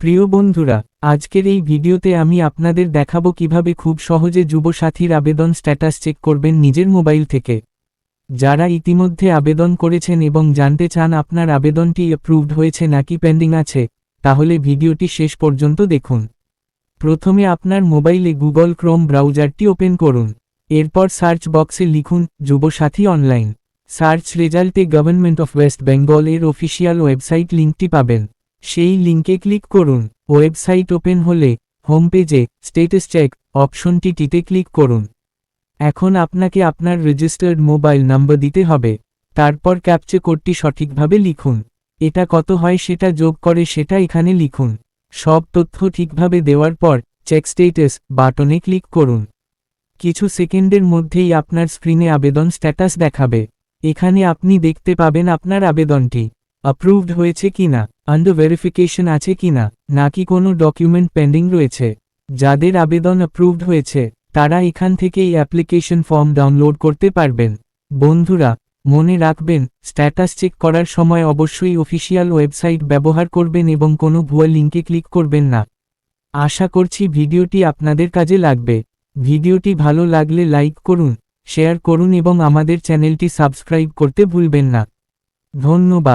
প্রিয় বন্ধুরা, আজকের এই ভিডিওতে আমি আপনাদের দেখাবো কিভাবে খুব সহজে যুবসাথীর আবেদন স্ট্যাটাস চেক করবেন নিজের মোবাইল থেকে। যারা ইতিমধ্যে আবেদন করেছেন এবং জানতে চান আপনার আবেদনটি অ্যাপ্রুভড হয়েছে নাকি পেন্ডিং আছে, তাহলে ভিডিওটি শেষ পর্যন্ত দেখুন। প্রথমে আপনার মোবাইলে গুগল ক্রোম ব্রাউজারটি ওপেন করুন। এরপর সার্চ বক্সে লিখুন যুবসাথী অনলাইন। সার্চ রেজাল্টে গভর্নমেন্ট অফ ওয়েস্ট বেঙ্গল এর অফিসিয়াল ওয়েবসাইট লিঙ্কটি পাবেন। সেই লিঙ্কে ক্লিক করুন। ওয়েবসাইট ওপেন হলে হোম পেজে স্ট্যাটাস চেক অপশনটিতে ক্লিক করুন। এখন আপনাকে আপনার রেজিস্টার্ড মোবাইল নাম্বার দিতে হবে। তারপর ক্যাপচা কোডটি সঠিকভাবে লিখুন। এটা কত হয় সেটা যোগ করে সেটা এখানে লিখুন। সব তথ্য ঠিকভাবে দেওয়ার পর চেক স্ট্যাটাস বাটনে ক্লিক করুন। কিছু সেকেন্ডের মধ্যেই আপনার স্ক্রিনে আবেদন স্ট্যাটাস দেখাবে। এখানে আপনি দেখতে পাবেন আপনার আবেদনটি অ্যাপ্রুভড হয়েছে কিনা, আন্ডার ভেরিফিকেশন আছে কিনা, নাকি কোনো ডকুমেন্ট পেন্ডিং রয়েছে। যাদের আবেদন অ্যাপ্রুভড হয়েছে তারা এখান থেকে এই অ্যাপ্লিকেশন ফর্ম ডাউনলোড করতে পারবেন। বন্ধুরা, মনে রাখবেন, স্ট্যাটাস চেক করার সময় অবশ্যই অফিসিয়াল ওয়েবসাইট ব্যবহার করবেন এবং কোনো ভুয়া লিঙ্কে ক্লিক করবেন না। আশা করছি ভিডিওটি আপনাদের কাজে লাগবে। ভিডিওটি ভালো লাগলে লাইক করুন, শেয়ার করুন এবং আমাদের চ্যানেলটি সাবস্ক্রাইব করতে ভুলবেন না। ধন্যবাদ।